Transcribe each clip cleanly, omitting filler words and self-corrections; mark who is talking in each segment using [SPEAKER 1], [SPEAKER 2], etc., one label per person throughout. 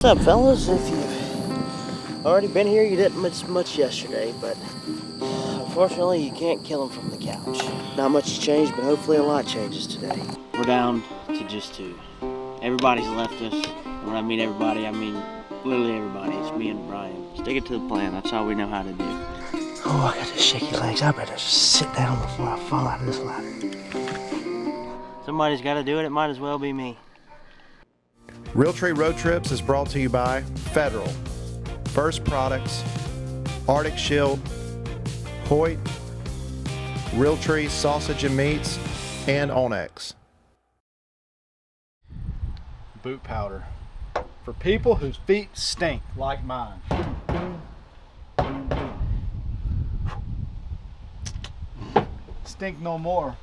[SPEAKER 1] What's up, fellas? If you've already been here, you didn't miss much yesterday, but unfortunately you can't kill them from the couch. Not much has changed, but hopefully a lot changes today. We're down to just two. Everybody's left us. When I mean everybody, I mean literally everybody. It's me and Brian. Stick it to the plan. That's all we know how to do. Oh, I got these shaky legs. I better just sit down before I fall out of this ladder. Somebody's got to do it. It might as well be me.
[SPEAKER 2] Realtree Road Trips is brought to you by Federal, First Products, Arctic Shield, Hoyt, Realtree Sausage and Meats, and Onyx.
[SPEAKER 3] Boot powder for people whose feet stink like mine. Stink no more.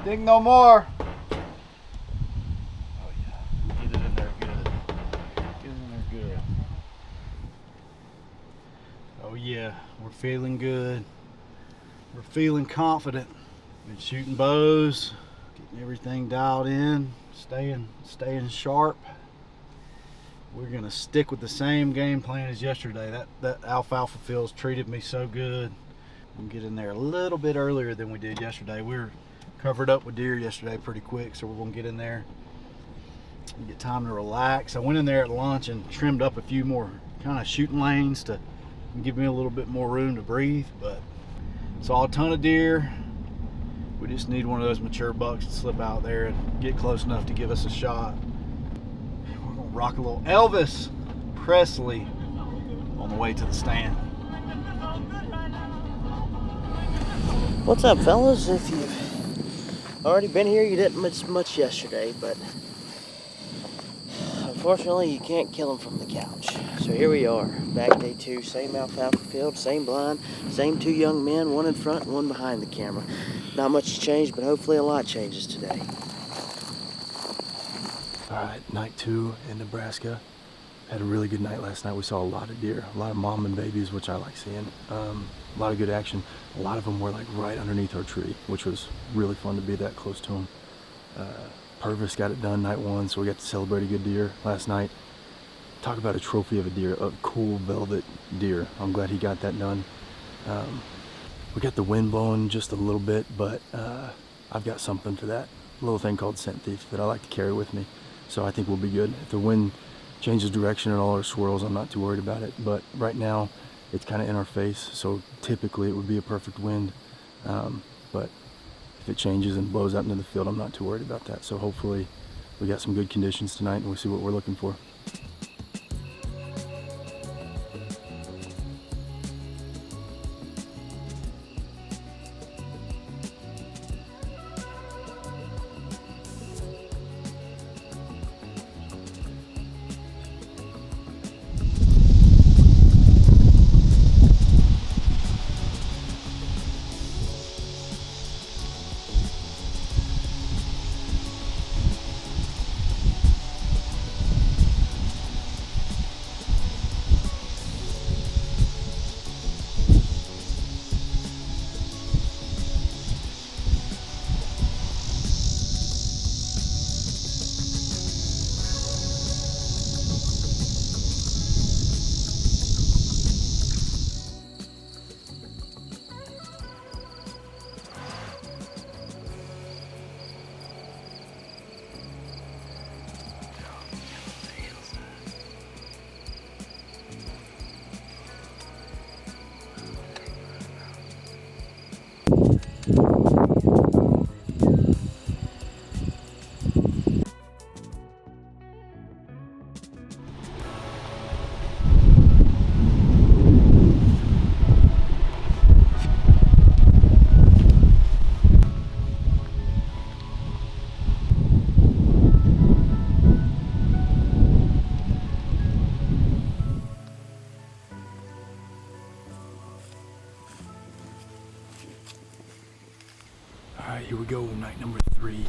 [SPEAKER 3] Stink no more. Get it in there good. Get it in there good. Oh yeah, we're feeling good. We're feeling confident. Been shooting bows, getting everything dialed in, staying sharp. We're gonna stick with the same game plan as yesterday. That alfalfa field's treated me so good. We'll get in there a little bit earlier than we did yesterday. We were covered up with deer yesterday pretty quick, so we're gonna get in there and get time to relax. I went in there at lunch and trimmed up a few more kind of shooting lanes to give me a little bit more room to breathe, but saw a ton of deer. We just need one of those mature bucks to slip out there and get close enough to give us a shot. We're gonna rock a little Elvis Presley on the way to the stand.
[SPEAKER 1] What's up, fellas? If you've already been here, you didn't miss much yesterday, but unfortunately you can't kill them from the couch. So here we are, back day two, same alfalfa field, same blind, same two young men, one in front and one behind the camera. Not much has changed, but hopefully a lot changes today.
[SPEAKER 4] All right, night two in Nebraska. Had a really good night last night. We saw a lot of deer, a lot of mom and babies, which I like seeing. A lot of good action. A lot of them were like right underneath our tree, which was really fun to be that close to them. Purvis got it done night one, so we got to celebrate a good deer last night. Talk about a trophy of a deer, a cool velvet deer. I'm glad he got that done. We got the wind blowing just a little bit, but I've got something for that little thing called scent thief that I like to carry with me. So I think we'll be good. If the wind changes direction and all our swirls, I'm not too worried about it. But right now, it's kind of in our face, so typically it would be a perfect wind. But if it changes and blows out into the field, I'm not too worried about that. So hopefully we got some good conditions tonight and we'll see what we're looking for. Alright, here we go, night number 3.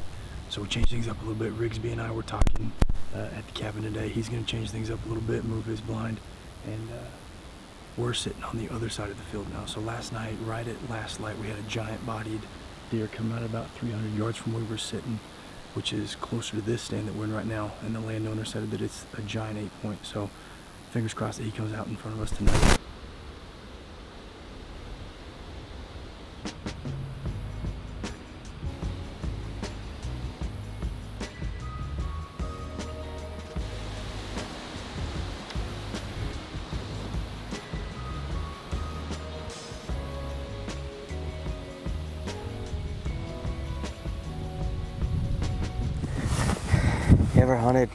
[SPEAKER 4] So we changed things up a little bit. Rigsby and I were talking at the cabin today. He's going to change things up a little bit, move his blind, and we're sitting on the other side of the field now. So last night, right at last light, we had a giant bodied deer coming out about 300 yards from where we were sitting. which is closer to this stand that we're in right now, and the landowner said that it's a giant 8-point, so fingers crossed that he comes out in front of us tonight.
[SPEAKER 1] You ever hunted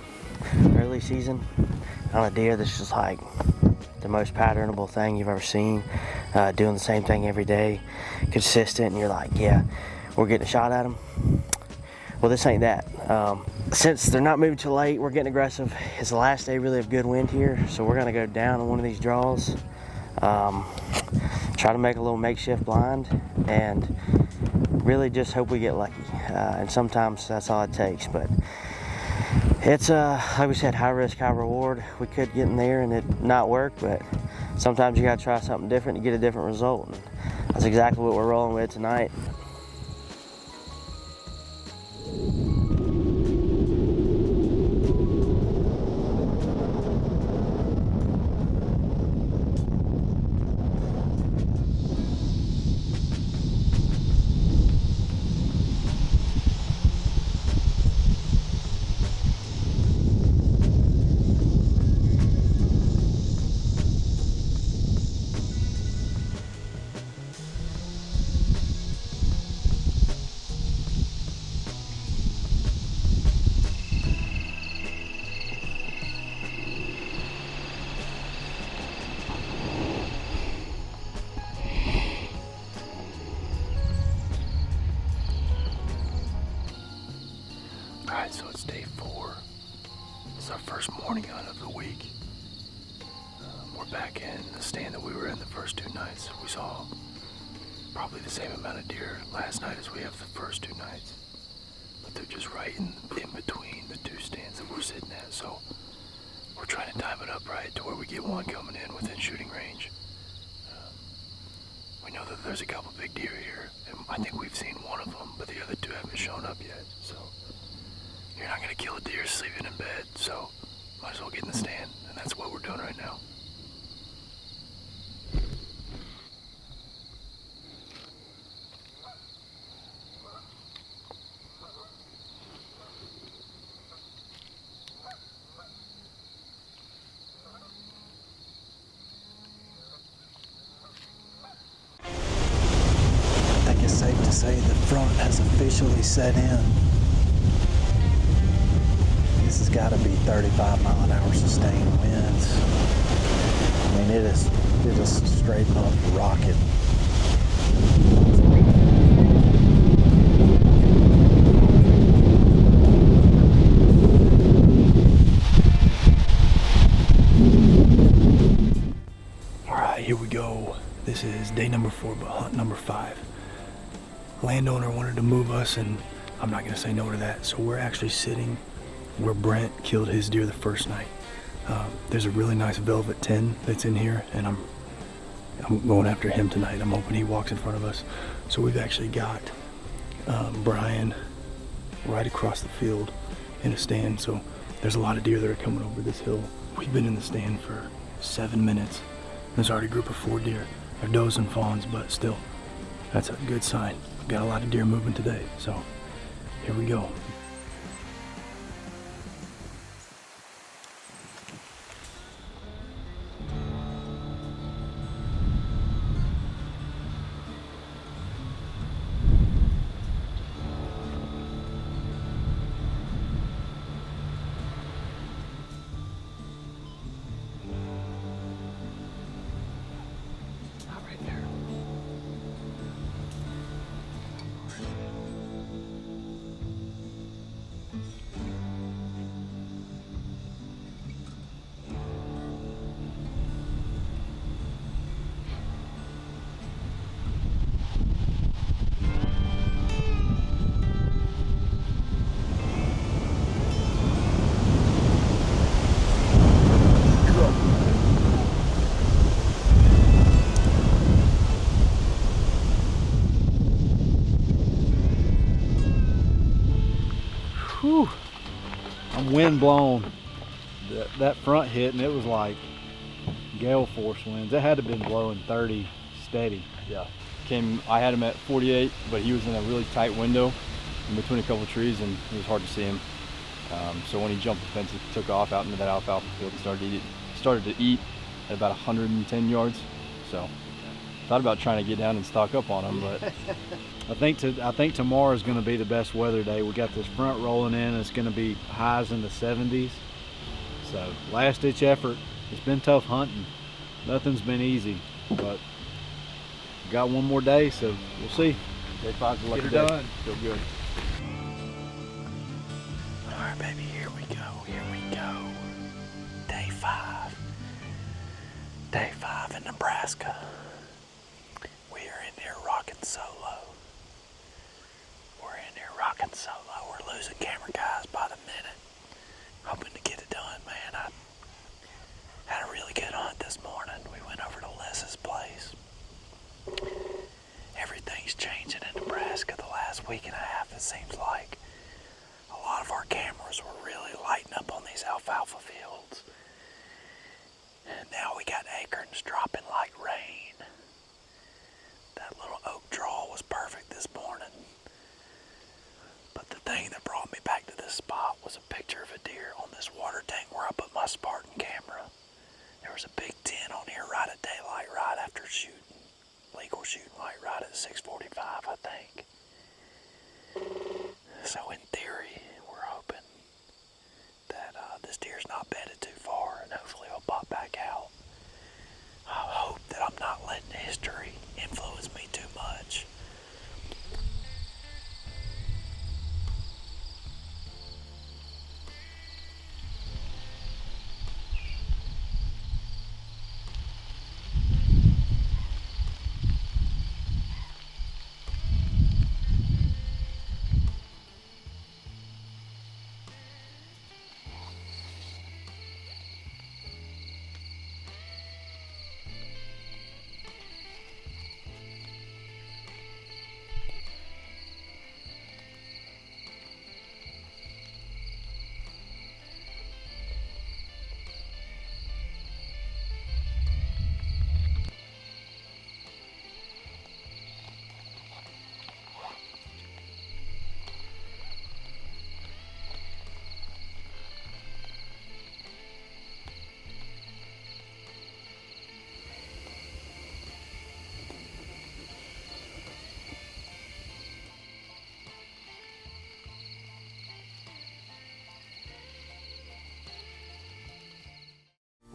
[SPEAKER 1] early season on a deer that's just like the most patternable thing you've ever seen, doing the same thing every day, consistent, and you're like, yeah, we're getting a shot at them? Well, this ain't that. Since they're not moving too late, we're getting aggressive. It's the last day really of good wind here, so we're gonna go down on one of these draws, try to make a little makeshift blind, and really just hope we get lucky. And sometimes that's all it takes, but it's, like we said, high risk, high reward. We could get in there and it not work, but sometimes you gotta try something different to get a different result. And that's exactly what we're rolling with tonight.
[SPEAKER 4] Alright, so it's day 4. It's our first morning hunt of the week. We're back in the stand that we were in the first 2 nights. We saw probably the same amount of deer last night as we have the first 2 nights. But they're just right in between the 2 stands that we're sitting at. So we're trying to time it up right to where we get one coming in within shooting range. We know that there's a couple big deer here, and I think we've seen one of them, but the other 2 haven't shown up yet. So you're not gonna kill a deer sleeping in bed, so might as well get in the stand, and that's what we're doing right now.
[SPEAKER 5] I think it's safe to say the front has officially set in. This has got to be 35-mile-an-hour sustained winds. I mean, it is straight up rocket.
[SPEAKER 4] All right, here we go. This is day number 4, but hunt number 5. Landowner wanted to move us, and I'm not gonna say no to that. So we're actually sitting where Brent killed his deer the first night. There's a really nice velvet 10 that's in here, and I'm going after him tonight. I'm hoping he walks in front of us. So we've actually got Brian right across the field in a stand. So there's a lot of deer that are coming over this hill. We've been in the stand for 7 minutes. There's already a group of 4 deer. They're does and fawns, but still, that's a good sign. We've got a lot of deer moving today, so here we go.
[SPEAKER 3] wind blown. That front hit, and it was like gale force winds. It had to have been blowing 30 steady.
[SPEAKER 4] Yeah. I had him at 48, but he was in a really tight window in between a couple of trees, and it was hard to see him. So when he jumped the fence, he took off out into that alfalfa field and started to eat at about 110 yards. So thought about trying to get down and stock up on him, but
[SPEAKER 3] I think tomorrow is going to be the best weather day. We got this front rolling in. It's going to be highs in the 70s. So last ditch effort. It's been tough hunting. Nothing's been easy, but got one more day, so we'll see.
[SPEAKER 4] Day 5's the lucky
[SPEAKER 3] Get
[SPEAKER 4] day.
[SPEAKER 3] her done.
[SPEAKER 4] Feel good.
[SPEAKER 5] All right, baby, here we go. Here we go. Day 5. Day 5 in Nebraska. We are in here rocking solo. We're in here rocking solo. We're losing camera guys by the minute. Hoping to get it done, man. I had a really good hunt this morning. We went over to Les's place. Everything's changing in Nebraska the last week and a half, it seems like. A lot of our cameras were really lighting up on these alfalfa fields. And now we got acorns dropping like rain. That little oak draw was perfect this morning. But the thing that brought me back to this spot was a picture of a deer on this water tank where I put my Spartan camera. There was a big 10 on here right at daylight, right after shooting. Legal shooting light right at 6:45, I think. So in theory, we're hoping that this deer's not bedded too far and hopefully he'll pop back out. I hope that I'm not letting history influence me too much.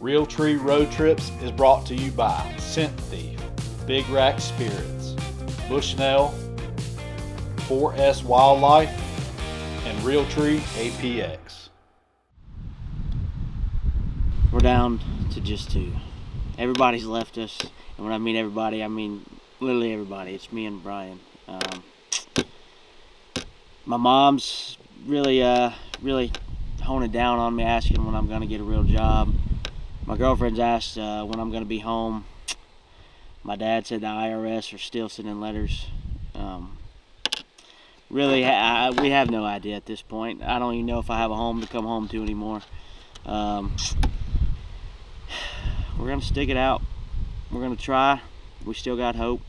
[SPEAKER 3] Realtree Road Trips is brought to you by Scent Thief, Big Rack Spirits, Bushnell, 4S Wildlife, and Realtree APX.
[SPEAKER 1] We're down to just 2. Everybody's left us, and when I mean everybody, I mean literally everybody. It's me and Brian. My mom's really honing down on me, asking when I'm gonna get a real job. My girlfriend's asked when I'm gonna be home. My dad said the IRS are still sending letters. We have no idea at this point. I don't even know if I have a home to come home to anymore. We're gonna stick it out. We're gonna try. We still got hope,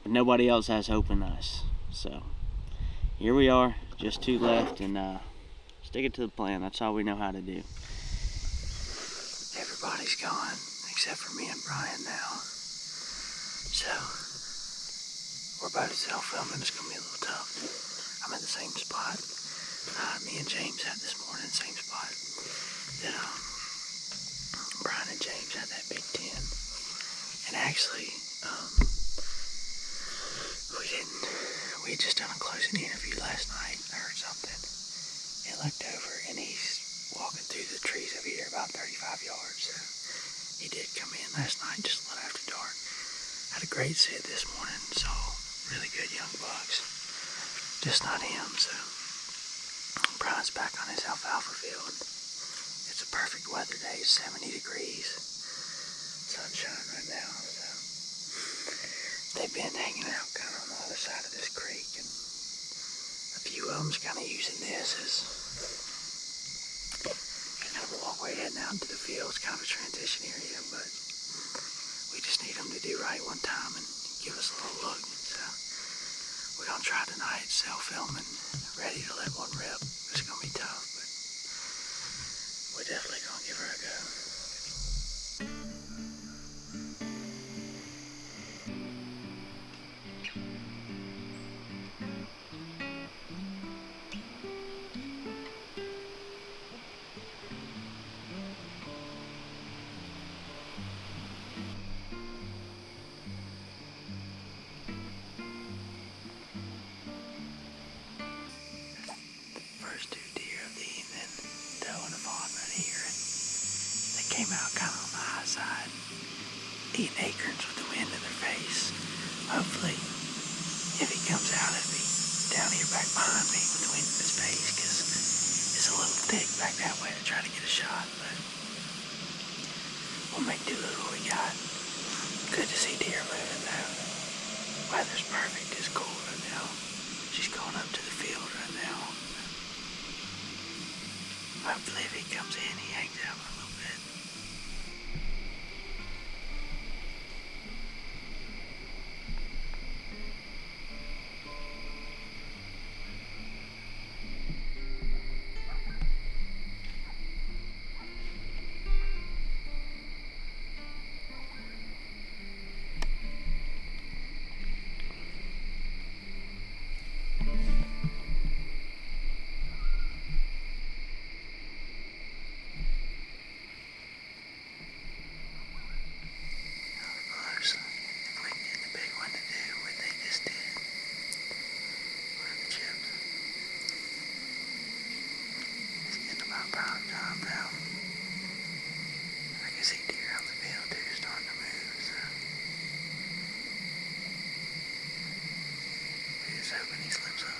[SPEAKER 1] but nobody else has hope in us. So here we are, just 2 left, and stick it to the plan. That's all we know how to do. Everybody's gone except for me and Brian now. So we're about to self-film, and it's gonna be a little tough. I'm at the same spot me and James had this morning, same spot that Brian and James had that big 10. And actually, we had just done a closing interview last night. I heard something and looked over, and he's walking through the trees over here about 35 yards. So he did come in last night just a little after dark. Had a great sit this morning, saw really good young bucks. Just not him, so Brian's back on his alfalfa field. It's a perfect weather day, 70 degrees. Sunshine right now, so they've been hanging out kind of on the other side of this creek, and a few of them's kind of using this as
[SPEAKER 5] we're heading out into the field. It's kind of a transition area, but we just need them to do right one time and give us a little look. So we're gonna try tonight, self-filming, ready to let one rip. It's gonna be tough, but we're definitely gonna give her a go. First 2 deer of the evening, doe and a fawn right here. They came out kind of on the high side, eating acorns with the wind in their face. Hopefully, if he comes out, it'll be down here back behind me with the wind in his face, because it's a little thick back that way to try to get a shot, but we'll make do with what we got. Good to see deer moving though. Weather's perfect, it's cool right now. She's going up to the field right now. Hopefully if he comes in, he hangs out for a little bit. If we can get the big one to do what they just did with the chips. It's getting about prime time now. I can see deer on the field too starting to move, so we're just hoping he slips up.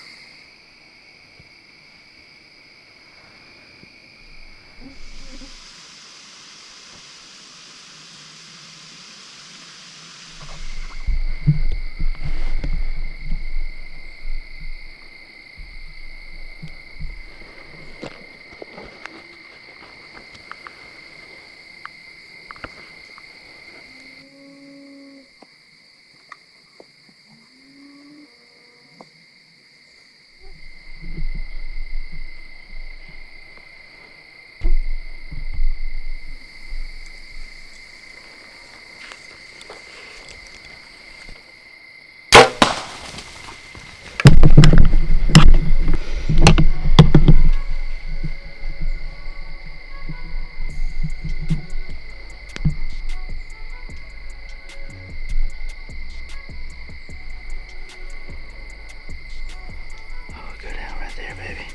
[SPEAKER 5] Oh, go down right there, baby.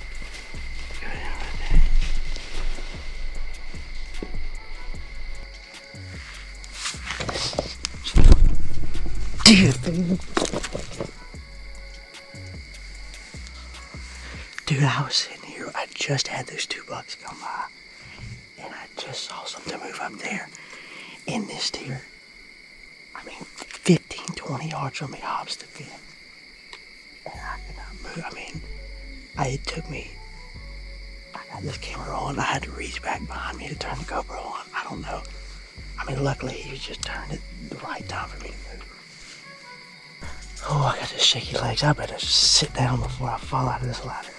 [SPEAKER 5] Go down right there. Dude, I was sitting here. I just had those 2 bucks come by, and I just saw something move up there. And this deer, I mean, 15, 20 yards from me, hops the fence. And I could not move. I mean, it took me. I got this camera on. I had to reach back behind me to turn the GoPro on. I don't know. I mean, luckily he was just turned at the right time for me to move. Oh, I got these shaky legs. I better just sit down before I fall out of this ladder.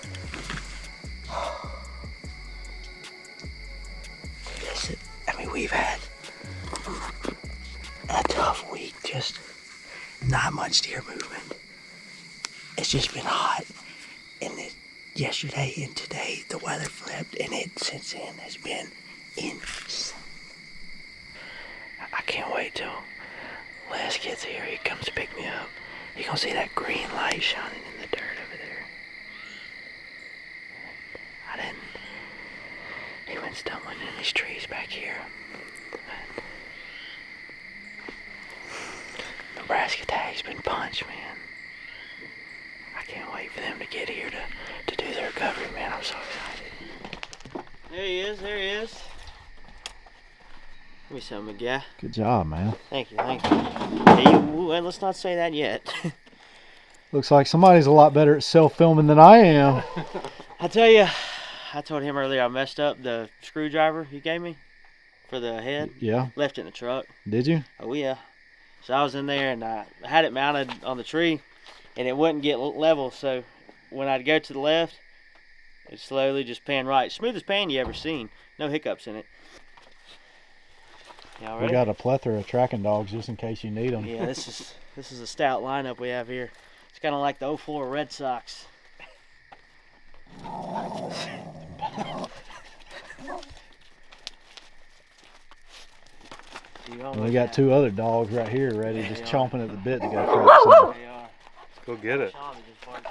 [SPEAKER 5] Listen, I mean, we've had a tough week. Just not much deer movement. It's just been hot. And yesterday and today, the weather flipped. And it, since then, has been insane. I can't wait till Les gets here. He comes to pick me up. You're gonna see that green light shining in the dirt over there. He went stumbling in these trees back here. Nebraska tag's been punched, man. I can't wait for them to get here to do their recovery, man. I'm so excited.
[SPEAKER 1] There he is, there he is. Give me some, McGee.
[SPEAKER 3] Good job, man.
[SPEAKER 1] Thank you, thank you. Hey, well, let's not say that yet.
[SPEAKER 3] Looks like somebody's a lot better at self-filming than I am.
[SPEAKER 1] I tell you, I told him earlier I messed up the screwdriver he gave me for the head.
[SPEAKER 3] Yeah.
[SPEAKER 1] Left it in the truck.
[SPEAKER 3] Did you?
[SPEAKER 1] Oh yeah. So I was in there and I had it mounted on the tree, and it wouldn't get level. So when I'd go to the left, it slowly just pan right. Smoothest pan you ever seen. No hiccups in it. Y'all ready?
[SPEAKER 3] We got a plethora of tracking dogs just in case you need them.
[SPEAKER 1] Yeah, this is a stout lineup we have here. It's kind of like the 04 Red Sox.
[SPEAKER 3] We got two other dogs right here ready, just chomping at the bit to go track some.
[SPEAKER 1] They are.
[SPEAKER 6] Go get it.
[SPEAKER 1] Sean just barked.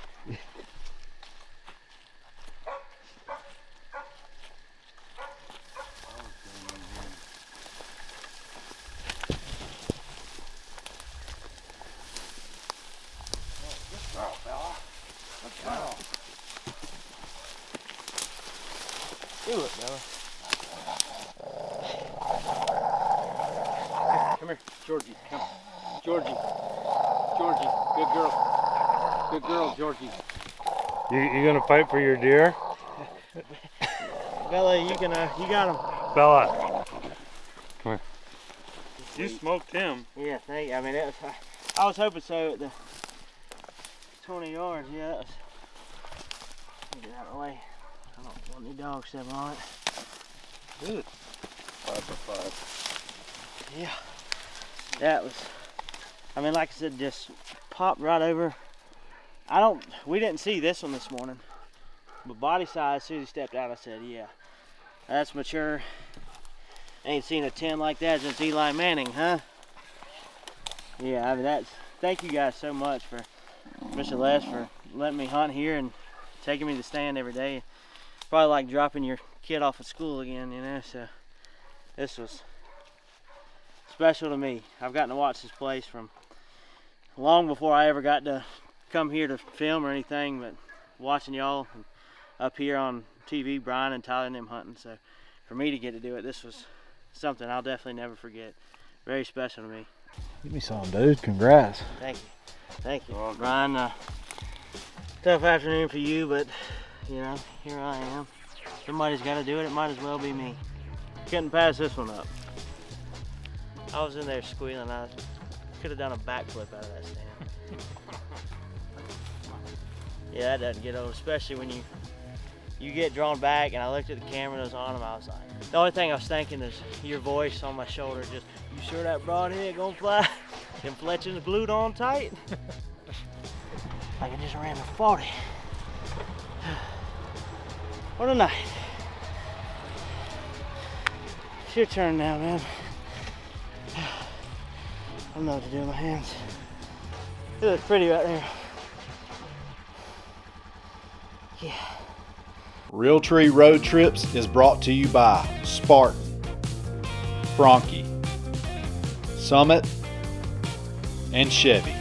[SPEAKER 1] Do it, Bella. Come here, Georgie. Come. Georgie. Georgie. Good girl. Good girl, Georgie.
[SPEAKER 6] You gonna fight for your deer?
[SPEAKER 1] Bella, you got him.
[SPEAKER 6] Bella. Come here. You smoked him.
[SPEAKER 1] Yeah, thank you. I mean, I was hoping so at the 20 yards. Yeah, that was. Get out of the way. I don't want any dogs stepping on it.
[SPEAKER 6] Good. 5 for 5.
[SPEAKER 1] Yeah. That was. I mean, like I said, just popped right over. We didn't see this one this morning, but body size, as soon as he stepped out, I said, yeah, that's mature. Ain't seen a 10 like that since Eli Manning, huh? Yeah, I mean, thank you guys so much for, Mr. Les, for letting me hunt here and taking me to the stand every day. Probably like dropping your kid off at school again, you know, so this was special to me. I've gotten to watch this place from long before I ever got to come here to film or anything, but watching y'all up here on TV, Brian and Tyler and them hunting. So for me to get to do it, this was something I'll definitely never forget. Very special to me.
[SPEAKER 3] Give me some, dude. Congrats.
[SPEAKER 1] Thank you. Thank you. Brian, tough afternoon for you, but you know, here I am. Somebody's got to do it. It might as well be me. Couldn't pass this one up. I was in there squealing. I could have done a backflip out of that stand. Yeah, that doesn't get old, especially when you get drawn back. And I looked at the camera that was on him. I was like, the only thing I was thinking is your voice on my shoulder. Just, you sure that broadhead gonna fly? Them fletchings glued on tight. Like I just ran a 40. What a night. It's your turn now, man. I don't know what to do with my hands. It looks pretty right there. Yeah.
[SPEAKER 2] Realtree Road Trips is brought to you by Spartan, Franke, Summit, and Chevy.